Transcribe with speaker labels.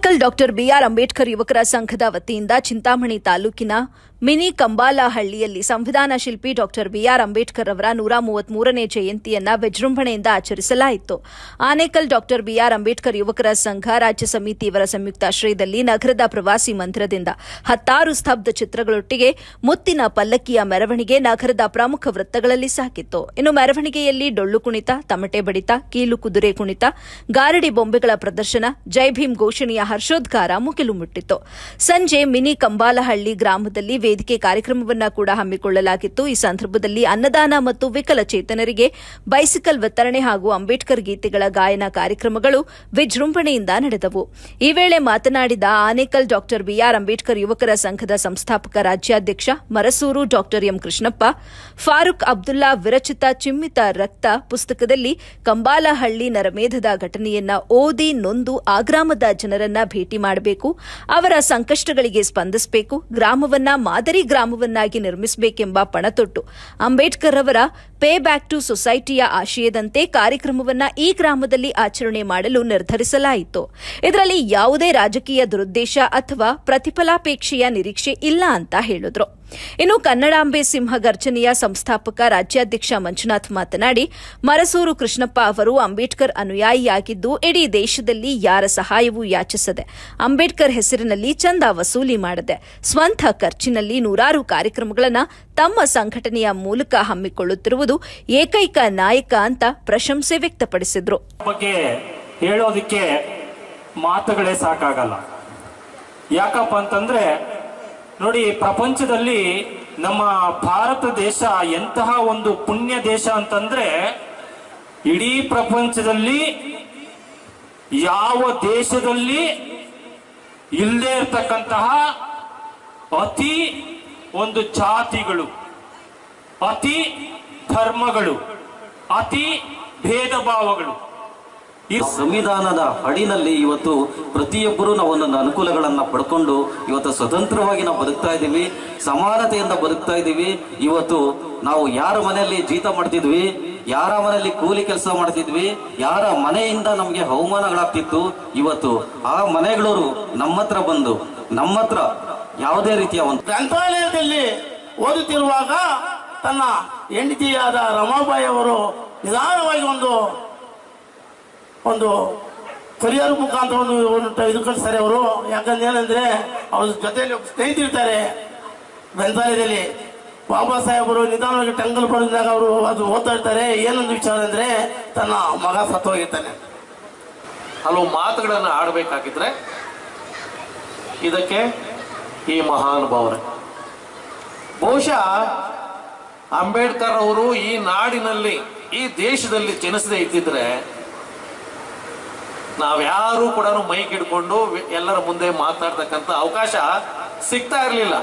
Speaker 1: Anekal doctor B R Ambedkar ಯುವಕರ ಸಂಘದ ವತಿಯಿಂದ ಚಿಂತಾಮಣಿ ತಾಲೂಕಿನ ಮಿನಿ ಕಂಬಾಲಹಳ್ಳಿಯಲ್ಲಿ ಸಂವಿಧಾನ ಶಿಲ್ಪಿ ಡಾಕ್ಟರ್ ಬಿಆರ್ ಅಂಬೇಡ್ಕರ್ ಅವರ 133ನೇ ಜಯಂತಿಯನ್ನು ವಿಜೃಂಭಣೆಯಿಂದ ಆಚರಿಸಲಾಯಿತು. ಆನೇಕಲ್ ಡಾಕ್ಟರ್ ಬಿಆರ್ ಅಂಬೇಡ್ಕರ್ ಯುವಕರ ಸಂಘ ರಾಜ್ಯ ಸಮಿತಿ ಇವರ ಸಂಯುಕ್ತಾಶ್ರಯದಲ್ಲಿ ನಗರದ ಪ್ರವಾಸಿ ಮಂದಿರದಿಂದ 16 ಸ್ತಬ್ಧ ಚಿತ್ರಗಳೊಟ್ಟಿಗೆ ಮುತ್ತಿನ ಪಲ್ಲಕ್ಕಿಯ ಮೆರವಣಿಗೆ ನಗರದ ಪ್ರಮುಖ ವೃತ್ತಗಳಲ್ಲಿ ಸಾಗಿತ್ತು. ಇನ್ನು ಮೆರವಣಿಗೆಯಲ್ಲಿ ಡೊಳ್ಳು ಕುಣಿತ, ತಮಟೆ ಬಡಿತ, ಕೀಲು ಕುದುರೆ ಕುಣಿತ, ಗಾರಡಿ ಬೊಂಬೆಗಳ ಪ್ರದರ್ಶನ, ಜೈ ಭೀಮ್ ಘೋಷಣೆಯ ಹರ್ಷೋದ್ಗಾರ ಮುಗಿಲು ಮುಟ್ಟಿತು. ಸಂಜೆ ಮಿನಿ ಕಂಬಾಲಹಳ್ಳಿ ಗ್ರಾಮದಲ್ಲಿ ವೇದಿಕೆ ಕಾರ್ಯಕ್ರಮವನ್ನು ಕೂಡ ಹಮ್ಮಿಕೊಳ್ಳಲಾಗಿತ್ತು. ಈ ಸಂದರ್ಭದಲ್ಲಿ ಅನ್ನದಾನ ಮತ್ತು ವಿಕಲಚೇತನರಿಗೆ ಬೈಸಿಕಲ್ ವಿತರಣೆ ಹಾಗೂ ಅಂಬೇಡ್ಕರ್ ಗೀತೆಗಳ ಗಾಯನ ಕಾರ್ಯಕ್ರಮಗಳು ವಿಜೃಂಭಣೆಯಿಂದ ನಡೆದವು. ಈ ವೇಳೆ ಮಾತನಾಡಿದ ಆನೇಕಲ್ ಡಾಕ್ಟರ್ ಬಿಆರ್ ಅಂಬೇಡ್ಕರ್ ಯುವಕರ ಸಂಘದ ಸಂಸ್ಥಾಪಕ ರಾಜ್ಯಾಧ್ಯಕ್ಷ ಮರಸೂರು ಡಾಕ್ಟರ್ ಎಂ ಕೃಷ್ಣಪ್ಪ, ಫಾರೂಕ್ ಅಬ್ದುಲ್ಲಾ ವಿರಚಿತ ಚಿಮ್ಮಿತ ರಕ್ತ ಪುಸ್ತಕದಲ್ಲಿ ಕಂಬಾಲಹಳ್ಳಿ ನರಮೇಧದ ಘಟನೆಯನ್ನ ಓದಿ ನೊಂದು ಆ ಗ್ರಾಮದ ಜನರನ್ನ ಭೇಟಿ ಮಾಡಬೇಕು, ಅವರ ಸಂಕಷ್ಟಗಳಿಗೆ ಸ್ಪಂದಿಸಬೇಕು, ಗ್ರಾಮವನ್ನ ಮಾದರಿ ಗ್ರಾಮವನ್ನಾಗಿ ನಿರ್ಮಿಸಬೇಕೆಂಬ ಪಣತೊಟ್ಟು ಅಂಬೇಡ್ಕರ್ ಅವರ ಪೇ ಬ್ಯಾಕ್ ಟು ಸೊಸೈಟಿಯ ಆಶಯದಂತೆ ಕಾರ್ಯಕ್ರಮವನ್ನ ಈ ಗ್ರಾಮದಲ್ಲಿ ಆಚರಣೆ ಮಾಡಲು ನಿರ್ಧರಿಸಲಾಯಿತು. ಇದರಲ್ಲಿ ಯಾವುದೇ ರಾಜಕೀಯ ದುರುದ್ದೇಶ ಅಥವಾ ಪ್ರತಿಫಲಾಪೇಕ್ಷೆಯ ನಿರೀಕ್ಷೆ ಇಲ್ಲ ಅಂತ ಹೇಳಿದ್ರು. ಇನ್ನು ಕನ್ನಡಾಂಬೆ ಸಿಂಹ ಗರ್ಜನೆಯ ಸಂಸ್ಥಾಪಕ ರಾಜ್ಯಾಧ್ಯಕ್ಷ ಮಂಜುನಾಥ್ ಮಾತನಾಡಿ, ಮರಸೂರು ಕೃಷ್ಣಪ್ಪ ಅವರು ಅಂಬೇಡ್ಕರ್ ಅನುಯಾಯಿಯಾಗಿದ್ದು ಇಡೀ ದೇಶದಲ್ಲಿ ಯಾರ ಸಹಾಯವೂ ಯಾಚಿಸದೆ ಅಂಬೇಡ್ಕರ್ ಹೆಸರಿನಲ್ಲಿ ಚಂದ ವಸೂಲಿ ಮಾಡದೆ ಸ್ವಂತ ಖರ್ಚಿನಲ್ಲಿ ನೂರಾರು ಕಾರ್ಯಕ್ರಮಗಳನ್ನು ತಮ್ಮ ಸಂಘಟನೆಯ ಮೂಲಕ ಹಮ್ಮಿಕೊಳ್ಳುತ್ತಿರುವುದು ಏಕೈಕ ನಾಯಕ ಅಂತ ಪ್ರಶಂಸೆ ವ್ಯಕ್ತಪಡಿಸಿದ್ರು.
Speaker 2: ಬಗ್ಗೆ ಹೇಳೋದಕ್ಕೆ ಮಾತುಗಳೇ ಸಾಕಾಗಲ್ಲ. ಯಾಕಪ್ಪ ಅಂತಂದ್ರೆ ನೋಡಿ, ಪ್ರಪಂಚದಲ್ಲಿ ನಮ್ಮ ಭಾರತ ದೇಶ ಎಂತಹ ಒಂದು ಪುಣ್ಯ ದೇಶ ಅಂತಂದ್ರೆ, ಇಡೀ ಪ್ರಪಂಚದಲ್ಲಿ ಯಾವ ದೇಶದಲ್ಲಿ ಇಲ್ಲದೆ ಇರತಕ್ಕಂತಹ ಅತಿ ಒಂದು ಜಾತಿಗಳು, ಅತಿ ಧರ್ಮಗಳು, ಅತಿ ಭೇದ ಭಾವಗಳು
Speaker 3: ಈ ಸಂವಿಧಾನದ ಅಡಿನಲ್ಲಿ ಇವತ್ತು ಪ್ರತಿಯೊಬ್ಬರು ನಾವು ಒಂದೊಂದು ಅನುಕೂಲಗಳನ್ನ ಪಡ್ಕೊಂಡು ಇವತ್ತು ಸ್ವತಂತ್ರವಾಗಿ ನಾವು ಬದುಕ್ತಾ ಇದ್ದೀವಿ, ಸಮಾನತೆಯಿಂದ ಬದುಕ್ತಾ ಇದ್ದೀವಿ. ಇವತ್ತು ನಾವು ಯಾರ ಮನೆಯಲ್ಲಿ ಜೀತ ಮಾಡ್ತಿದ್ವಿ, ಯಾರ ಮನೆಯಲ್ಲಿ ಕೂಲಿ ಕೆಲಸ ಮಾಡ್ತಿದ್ವಿ, ಯಾರ ಮನೆಯಿಂದ ನಮಗೆ ಅವಮಾನಗಳಾಗ್ತಿತ್ತು, ಇವತ್ತು ಆ ಮನೆಗಳವರು ನಮ್ಮ ಹತ್ರ ಬಂದು ನಮ್ಮ ಹತ್ರ ಯಾವುದೇ ರೀತಿಯ ಒಂದು
Speaker 4: ಗ್ರಂಥಾಲಯದಲ್ಲಿ ಓದುತ್ತಿರುವಾಗ ತನ್ನ ಹೆಂಡತಿಯಾದ ರಮಾಬಾಯಿ ಅವರು ನಿಧಾನವಾಗಿ ಒಂದು ಕಲಿಯರ್ ಮುಖಾಂತರ ಒಂದು ಇದು ಕಳಿಸ್ತಾರೆ ಅವರು. ಯಾಕಂದ್ರೆ ಏನಂದ್ರೆ ಅವ್ರ ಜೊತೆಯಲ್ಲಿ ಸ್ನೇಹಿತರಿರ್ತಾರೆ ಗ್ರಂಥಾಲಯದಲ್ಲಿ. ಬಾಬಾ ಸಾಹೇಬರು ನಿಧಾನವಾಗಿ ಟಂಗಲ್ ಬರೆದಾಗ ಅವರು ಅದು ಓದ್ತಾ ಇರ್ತಾರೆ. ಏನೊಂದು ವಿಚಾರ ಅಂದ್ರೆ ತನ್ನ ಮಗ ಸತ್ತೋಗಿರ್ತಾನೆ.
Speaker 5: ಹಲವು ಮಾತುಗಳನ್ನು ಆಡಬೇಕಾಗಿದ್ರೆ ಇದಕ್ಕೆ ಈ ಮಹಾನುಭಾವರೇ. ಬಹುಶಃ ಅಂಬೇಡ್ಕರ್ ಅವರು ಈ ನಾಡಿನಲ್ಲಿ, ಈ ದೇಶದಲ್ಲಿ ಜನಿಸದೇ ಇದ್ದಿದ್ರೆ ನಾವ್ಯಾರೂ ಕೂಡ ಮೈಕ್ ಹಿಡ್ಕೊಂಡು ಎಲ್ಲರ ಮುಂದೆ ಮಾತಾಡ್ತಕ್ಕಂಥ ಅವಕಾಶ ಸಿಗ್ತಾ ಇರಲಿಲ್ಲ.